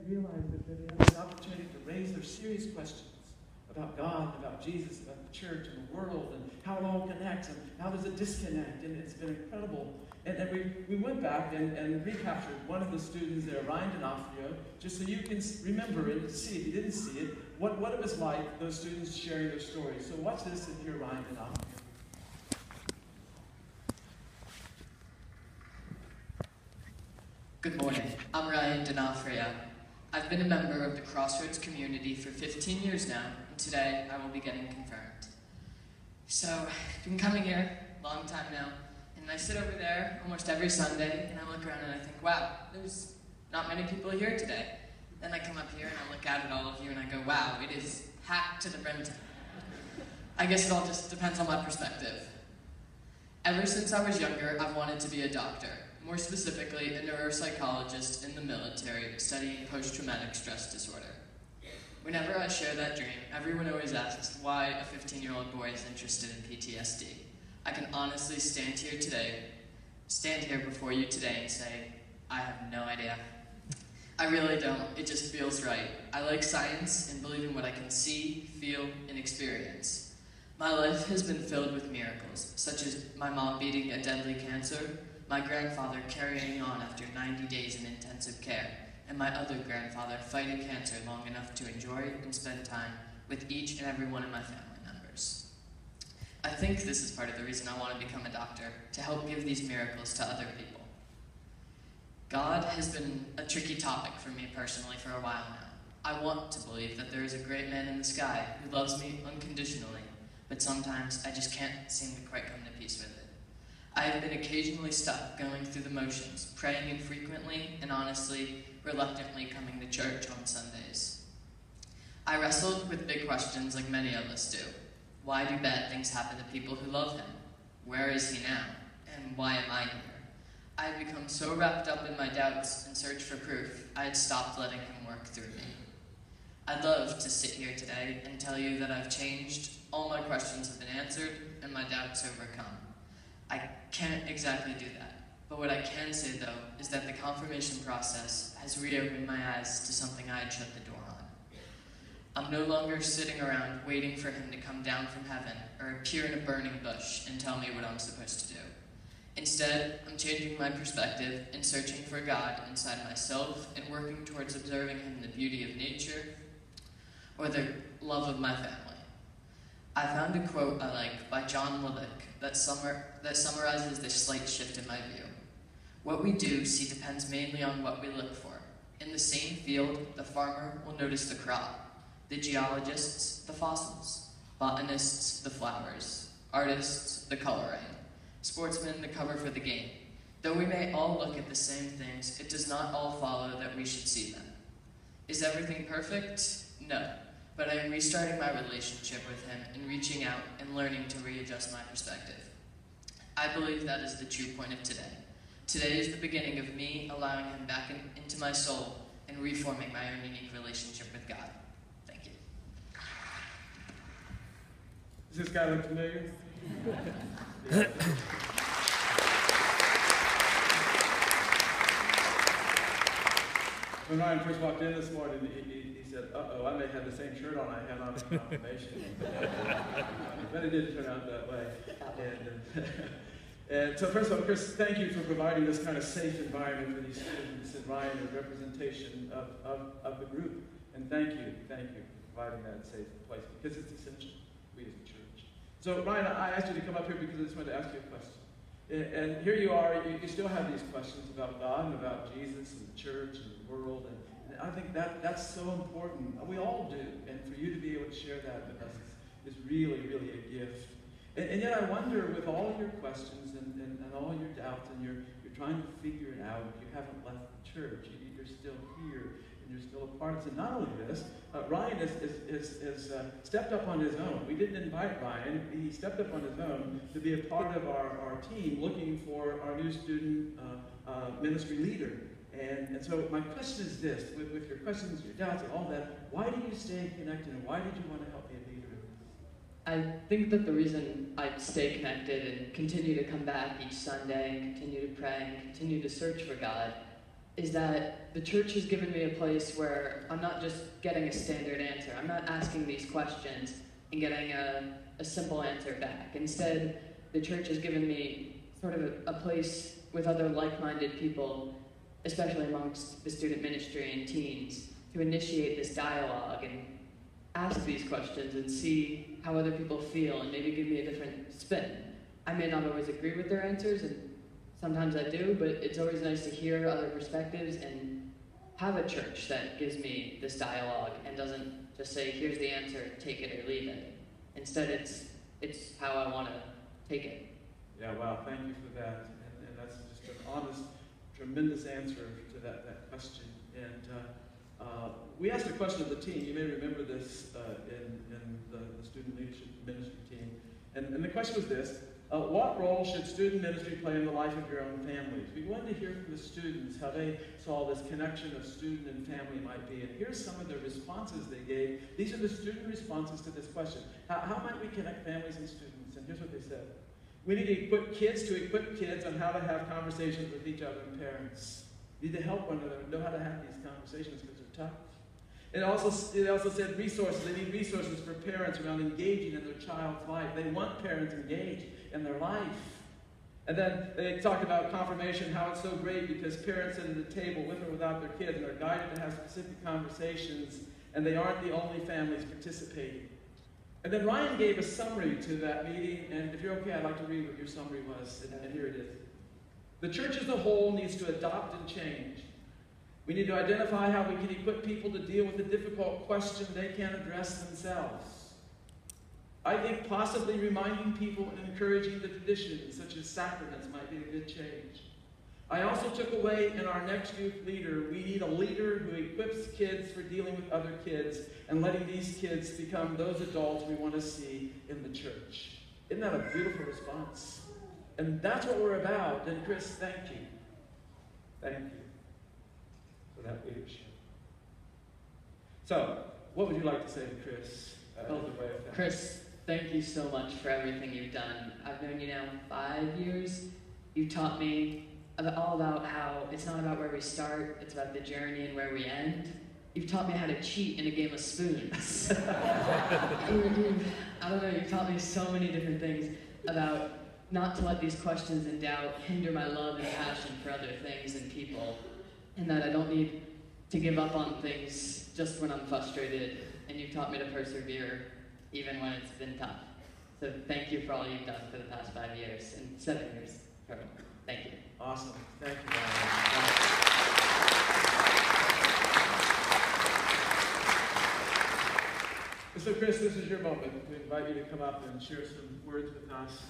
realize that they have the opportunity to raise their serious questions about God, about Jesus, about the church and the world, and how it all connects, and how does it disconnect, and it's been incredible. And we went back and recaptured one of the students there, Ryan D'Onofrio, just so you can remember it, see, if you didn't see it, what it was like, those students sharing their stories. So watch this and hear Ryan D'Onofrio. Good morning, I'm Ryan D'Onofrio. I've been a member of the Crossroads community for 15 years now, and today I will be getting confirmed. So, I've been coming here a long time now, and I sit over there almost every Sunday, and I look around and I think, wow, there's not many people here today. Then I come up here and I look out at all of you and I go, wow, it is packed to the brim. I guess it all just depends on my perspective. Ever since I was younger, I've wanted to be a doctor. More specifically, a neuropsychologist in the military studying post-traumatic stress disorder. Whenever I share that dream, everyone always asks why a 15-year-old boy is interested in PTSD. I can honestly stand here before you today and say, I have no idea. I really don't. It just feels right. I like science and believe in what I can see, feel, and experience. My life has been filled with miracles, such as my mom beating a deadly cancer, my grandfather carrying on after 90 days in intensive care, and my other grandfather fighting cancer long enough to enjoy and spend time with each and every one of my family members. I think this is part of the reason I want to become a doctor, to help give these miracles to other people. God has been a tricky topic for me personally for a while now. I want to believe that there is a great man in the sky who loves me unconditionally, but sometimes I just can't seem to quite come to peace with it. I have been occasionally stuck going through the motions, praying infrequently and honestly, reluctantly coming to church on Sundays. I wrestled with big questions like many of us do. Why do bad things happen to people who love him? Where is he now? And why am I here? I had become so wrapped up in my doubts and search for proof, I had stopped letting him work through me. I'd love to sit here today and tell you that I've changed, all my questions have been answered, and my doubts overcome. I can't exactly do that, but what I can say though is that the confirmation process has reopened my eyes to something I had shut the door on. I'm no longer sitting around waiting for him to come down from heaven or appear in a burning bush and tell me what I'm supposed to do. Instead, I'm changing my perspective and searching for God inside myself and working towards observing him in the beauty of nature or the love of my family. I found a quote I like by John Lubbock that summarizes this slight shift in my view. What we do see depends mainly on what we look for. In the same field, the farmer will notice the crop, the geologists, the fossils, botanists, the flowers, artists, the coloring, sportsmen, the cover for the game. Though we may all look at the same things, it does not all follow that we should see them. Is everything perfect? No. But I am restarting my relationship with him and reaching out and learning to readjust my perspective. I believe that is the true point of today. Today is the beginning of me allowing him back into my soul and reforming my own unique relationship with God. Thank you. Does this guy look familiar? When Ryan first walked in this morning, he said, uh-oh, I may have the same shirt on I had on in confirmation. But it didn't turn out that way. And so first of all, Chris, thank you for providing this kind of safe environment for these students, and Ryan, a representation of the group. And thank you for providing that safe place, because it's essential, we as a church. So Ryan, I asked you to come up here because I just wanted to ask you a question. And here you are, you still have these questions about God and about Jesus and the church and the world, and I think that's so important. We all do, and for you to be able to share that with us is really, really a gift. And yet I wonder, with all your questions and all your doubts, and you're trying to figure it out, you haven't left the church, you're still here, and you're still a part of it. And not only this, Ryan has stepped up on his own. We didn't invite Ryan. He stepped up on his own to be a part of our team looking for our new student ministry leader. And so my question is this, with your questions, your doubts, and all that, why do you stay connected, and why did you want to help be a leader? I think that the reason I stay connected and continue to come back each Sunday and continue to pray and continue to search for God is that the church has given me a place where I'm not just getting a standard answer. I'm not asking these questions and getting a simple answer back. Instead, the church has given me sort of a place with other like-minded people, especially amongst the student ministry and teens, to initiate this dialogue and ask these questions and see how other people feel and maybe give me a different spin. I may not always agree with their answers, and sometimes I do, but it's always nice to hear other perspectives and have a church that gives me this dialogue and doesn't just say, here's the answer, take it or leave it. Instead, it's how I want to take it. Yeah, wow, thank you for that. And that's just an honest, tremendous answer to that question. And we asked a question of the team. You may remember this in the student leadership ministry team. And the question was this: what role should student ministry play in the life of your own families? We wanted to hear from the students how they saw this connection of student and family might be. And here's some of the responses they gave. These are the student responses to this question. How might we connect families and students? And here's what they said. We need to equip kids on how to have conversations with each other and parents. We need to help one another know how to have these conversations because they're tough. It also said resources. They need resources for parents around engaging in their child's life. They want parents engaged in their life. And then they talked about confirmation, how it's so great because parents sit at the table with or without their kids and are guided to have specific conversations, and they aren't the only families participating. And then Ryan gave a summary to that meeting, and if you're okay, I'd like to read what your summary was, and here it is. The church as a whole needs to adopt and change. We need to identify how we can equip people to deal with the difficult question they can't address themselves. I think possibly reminding people and encouraging the traditions, such as sacraments, might be a good change. I also took away in our next youth leader, we need a leader who equips kids for dealing with other kids and letting these kids become those adults we want to see in the church. Isn't that a beautiful response? And that's what we're about. And Chris, thank you. Thank you for that leadership. So, what would you like to say to Chris? Chris, thank you so much for everything you've done. I've known you now 5 years. You taught me all about how it's not about where we start, it's about the journey and where we end. You've taught me how to cheat in a game of spoons. I don't know, you've taught me so many different things about not to let these questions and doubt hinder my love and passion for other things and people, and that I don't need to give up on things just when I'm frustrated, and you've taught me to persevere even when it's been tough. So thank you for all you've done for the past 5 years, and 7 years total. Thank you. Awesome. Thank you, Ryan. So Chris, this is your moment. We invite you to come up and share some words with us.